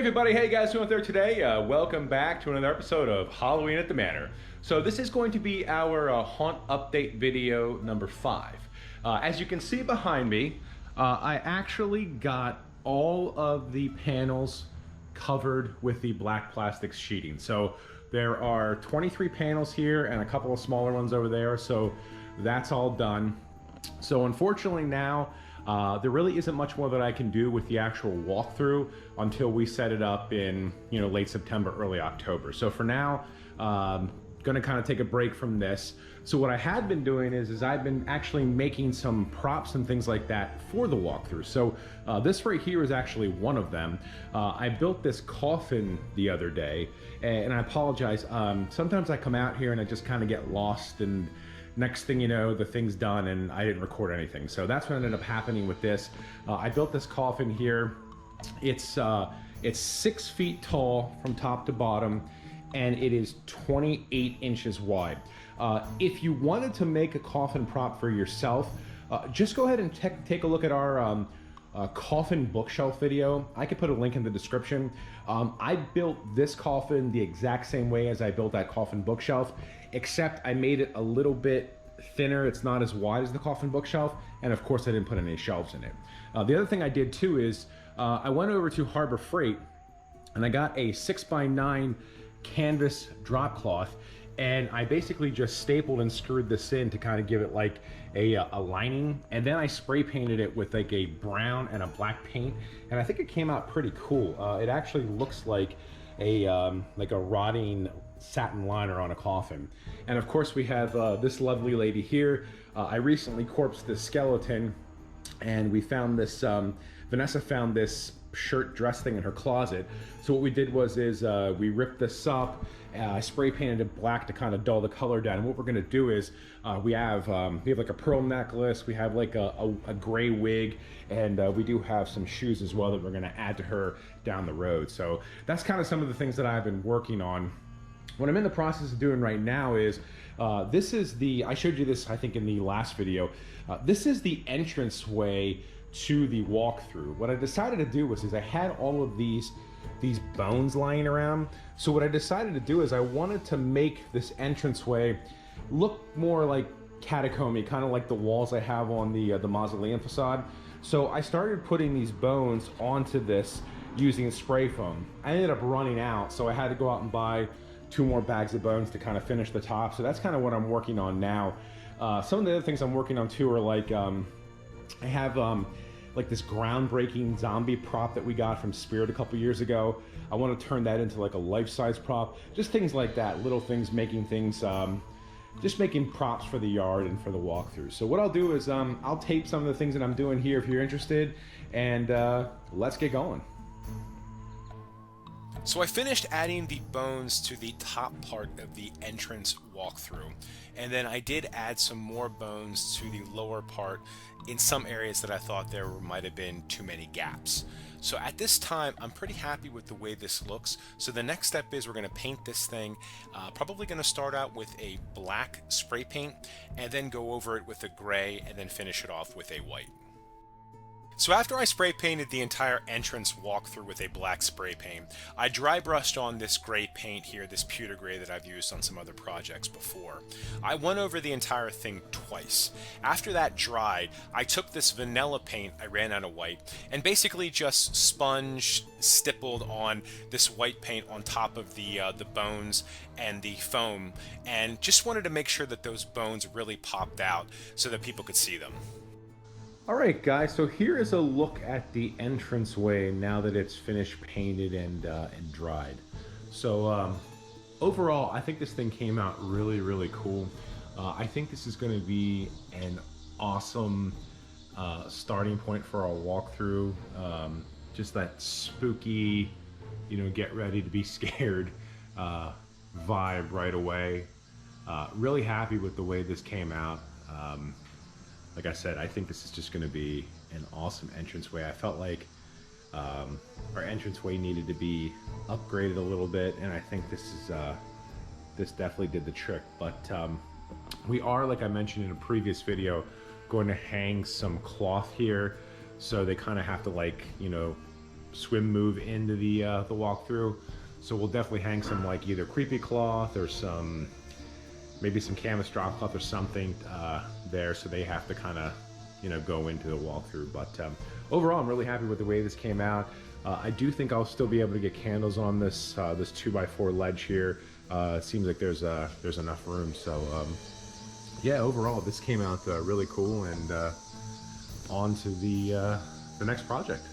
everybody, hey guys, doing out there today? Welcome back to another episode of Halloween at the Manor. So this is going to be our haunt update video number 5. As you can see behind me, I actually got all of the panels covered with the black plastic sheeting. So there are 23 panels here and a couple of smaller ones over there, so that's all done. So unfortunately now, there really isn't much more that I can do with the actual walkthrough until we set it up in, late September, early October. So for now, gonna kind of take a break from this. So what I had been doing is I've been actually making some props and things like that for the walkthrough. So this right here is actually one of them. I built this coffin the other day, and I apologize. Sometimes I come out here and I just kind of get lost, and next thing you know, the thing's done and I didn't record anything. So that's what ended up happening with this. I built this coffin here. It's 6 feet tall from top to bottom, and it is 28 inches wide. If you wanted to make a coffin prop for yourself, just go ahead and take a look at our coffin bookshelf video. I could put a link in the description. I built this coffin the exact same way as I built that coffin bookshelf, except I made it a little bit thinner. It's not as wide as the coffin bookshelf, and of course I didn't put any shelves in it. The other thing I did too is I went over to Harbor Freight and I got a 6x9 canvas drop cloth, and I basically just stapled and screwed this in to kind of give it like a lining, and then I spray painted it with like a brown and a black paint, and I think it came out pretty cool. It actually looks like a rotting satin liner on a coffin. And of course we have this lovely lady here. I recently corpsed this skeleton, and we found this, Vanessa found this shirt dress thing in her closet. So what we did was we ripped this up. I spray painted it black to kind of dull the color down. And what we're gonna do is we have like a pearl necklace, we have like a gray wig, and we do have some shoes as well that we're gonna add to her down the road. So that's kind of some of the things that I've been working on. What I'm in the process of doing right now is, this is I showed you this I think in the last video, this is the entranceway to the walkthrough. What I decided to do was I had all of these bones lying around. So what I decided to do is I wanted to make this entranceway look more like catacomby, kind of like the walls I have on the mausoleum facade. So I started putting these bones onto this using spray foam. I ended up running out, so I had to go out and buy 2 more bags of bones to kind of finish the top. So that's kind of what I'm working on now. Some of the other things I'm working on too are like, I have like this groundbreaking zombie prop that we got from Spirit a couple years ago. I want to turn that into like a life-size prop. Just things like that, little things, making things, just making props for the yard and for the walkthrough. So what I'll do is I'll tape some of the things that I'm doing here if you're interested, and let's get going. So I finished adding the bones to the top part of the entrance walkthrough, and then I did add some more bones to the lower part in some areas that I thought there might have been too many gaps. So at this time, I'm pretty happy with the way this looks. So the next step is we're going to paint this thing. Probably going to start out with a black spray paint, and then go over it with a gray, and then finish it off with a white. So after I spray painted the entire entrance walkthrough with a black spray paint, I dry brushed on this gray paint here, this pewter gray that I've used on some other projects before. I went over the entire thing twice. After that dried, I took this vanilla paint, I ran out of white, and basically just sponge stippled on this white paint on top of the bones and the foam, and just wanted to make sure that those bones really popped out so that people could see them. All right, guys, so here is a look at the entranceway now that it's finished painted and dried. So overall, I think this thing came out really, really cool. I think this is going to be an awesome starting point for our walkthrough. Just that spooky, get ready to be scared vibe right away. Really happy with the way this came out. Like I said, I think this is just going to be an awesome entranceway. I felt like our entranceway needed to be upgraded a little bit, and I think this definitely did the trick. But we are, like I mentioned in a previous video, going to hang some cloth here, so they kind of have to, like, swim move into the walkthrough. So we'll definitely hang some like either creepy cloth or some, maybe some canvas drop cloth or something there, so they have to kind of, you know, go into the walkthrough. But overall, I'm really happy with the way this came out. I do think I'll still be able to get candles on this this 2x4 ledge here. It seems like there's enough room. So yeah, overall this came out really cool, and on to the next project.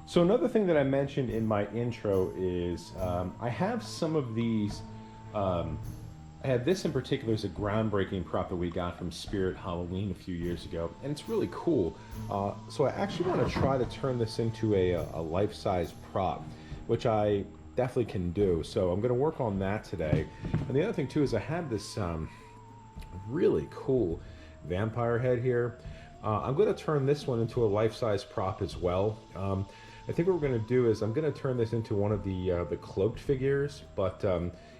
So another thing that I mentioned in my intro is I have some of these. I have this in particular is a groundbreaking prop that we got from Spirit Halloween a few years ago, and it's really cool. So I actually want to try to turn this into a life-size prop, which I definitely can do. So I'm going to work on that today. And the other thing too is I have this really cool vampire head here. I'm going to turn this one into a life-size prop as well. I think what we're going to do is I'm going to turn this into one of the Cloaked figures, but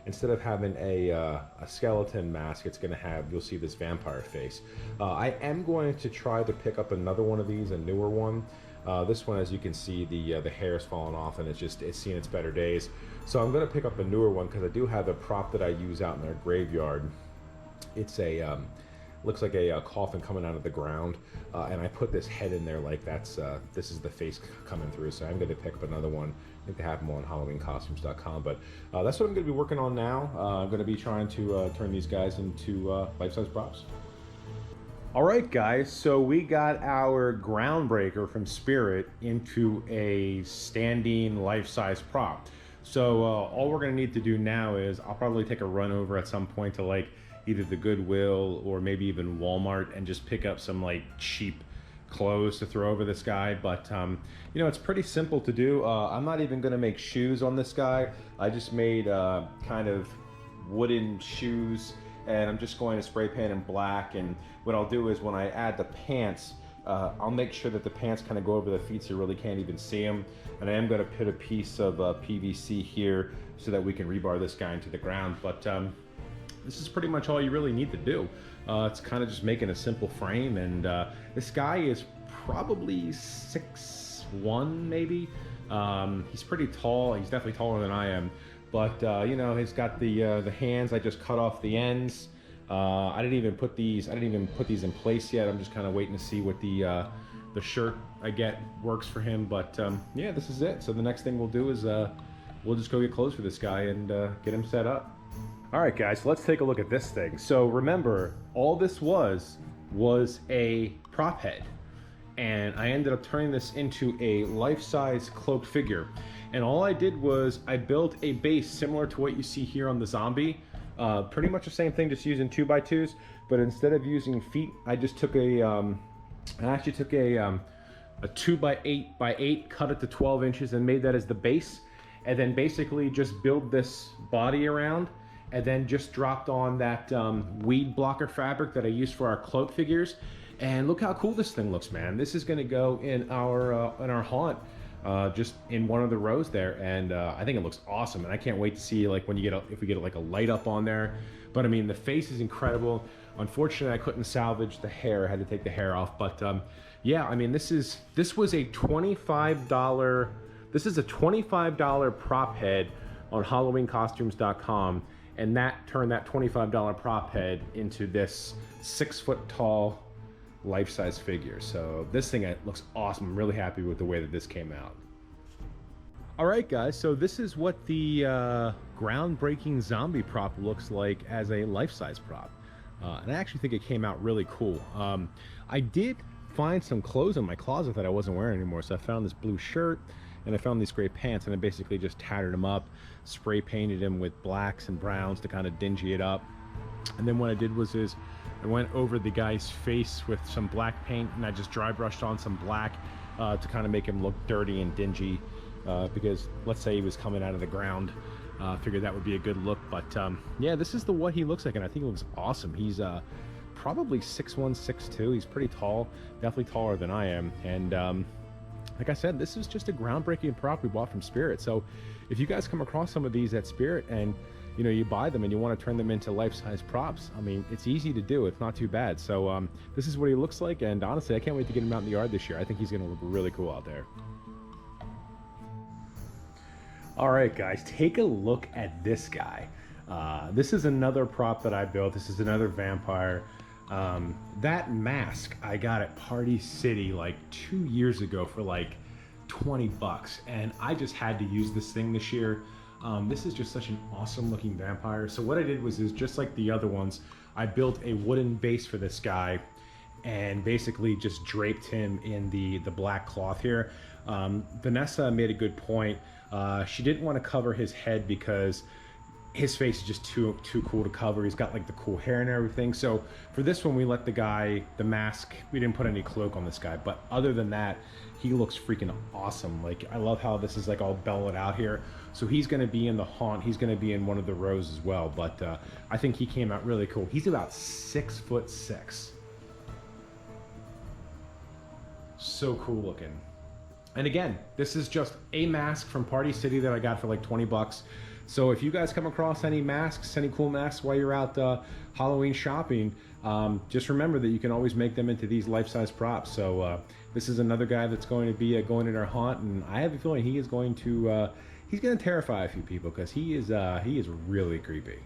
instead of having a skeleton mask, it's going to have, you'll see this vampire face. I am going to try to pick up another one of these, a newer one. This one, as you can see, the hair's fallen off and it's seen its better days. So I'm going to pick up a newer one because I do have a prop that I use out in their graveyard. It's a looks like a coffin coming out of the ground, and I put this head in there like that's this is the face coming through. So I'm going to pick up another one. I think they have them on HalloweenCostumes.com, but that's what I'm going to be working on now. I'm going to be trying to turn these guys into life-size props. All right, guys, so we got our groundbreaker from Spirit into a standing life-size prop. So all we're going to need to do now is I'll probably take a run over at some point to like either the Goodwill or maybe even Walmart and just pick up some like cheap clothes to throw over this guy. But you know, it's pretty simple to do. I'm not even going to make shoes on this guy. I just made kind of wooden shoes, and I'm just going to spray paint in black. And what I'll do is when I add the pants, I'll make sure that the pants kind of go over the feet so you really can't even see them. And I am going to put a piece of PVC here so that we can rebar this guy into the ground. But this is pretty much all you really need to do. It's kind of just making a simple frame, and this guy is probably 6'1", maybe. He's pretty tall. He's definitely taller than I am. But you know, he's got the hands. I just cut off the ends. I didn't even put these in place yet. I'm just kind of waiting to see what the shirt I get works for him. But yeah, this is it. So the next thing we'll do is we'll just go get clothes for this guy and get him set up. All right, guys, so let's take a look at this thing. So remember, all this was a prop head, and I ended up turning this into a life-size Cloaked figure. And all I did was I built a base similar to what you see here on the zombie. Pretty much the same thing, just using 2x2s, but instead of using feet, I just took a 2x8x8, cut it to 12 inches and made that as the base, and then basically just build this body around, and then just dropped on that weed blocker fabric that I used for our Cloak figures. And look how cool this thing looks, man. This is gonna go in our haunt, just in one of the rows there, and I think it looks awesome. And I can't wait to see like when you get if we get like a light up on there. But I mean, the face is incredible. Unfortunately, I couldn't salvage the hair. I had to take the hair off. But yeah, I mean, this was a $25. This is a $25 prop head on HalloweenCostumes.com. And that turned that $25 prop head into this 6-foot tall life-size figure. So this thing looks awesome. I'm really happy with the way that this came out. All right, guys, so this is what the groundbreaking zombie prop looks like as a life-size prop. And I actually think it came out really cool. I did find some clothes in my closet that I wasn't wearing anymore. So I found this blue shirt, and I found these gray pants, and I basically just tattered them up, spray painted them with blacks and browns to kind of dingy it up. And then what I did was I went over the guy's face with some black paint, and I just dry brushed on some black to kind of make him look dirty and dingy, because let's say he was coming out of the ground. Figured that would be a good look. But yeah, this is what he looks like, and I think he looks awesome. He's probably 6'1", 6'2". He's pretty tall, definitely taller than I am. And like I said, this is just a groundbreaking prop we bought from Spirit. So if you guys come across some of these at Spirit and you know you buy them and you want to turn them into life-size props, I mean, it's easy to do. It's not too bad. So this is what he looks like, and honestly, I can't wait to get him out in the yard this year. I think he's going to look really cool out there. All right, guys, take a look at this guy. This is another prop that I built. This is another vampire. That mask I got at Party City like 2 years ago for like 20 bucks, and I just had to use this thing this year. This is just such an awesome looking vampire. So what I did was, is just like the other ones, I built a wooden base for this guy and basically just draped him in the black cloth here. Vanessa made a good point. She didn't want to cover his head because his face is just too cool to cover. He's got like the cool hair and everything. So for this one, we let the mask, we didn't put any cloak on this guy, but other than that, he looks freaking awesome. Like, I love how this is like all bellowed out here. So he's gonna be in the haunt. He's gonna be in one of the rows as well. But I think he came out really cool. He's about 6'6". So cool looking. And again, this is just a mask from Party City that I got for like 20 bucks. So if you guys come across any masks, any cool masks while you're out Halloween shopping, just remember that you can always make them into these life-size props. So this is another guy that's going to be going in our haunt, and I have a feeling he is going to he's going to terrify a few people because he is really creepy.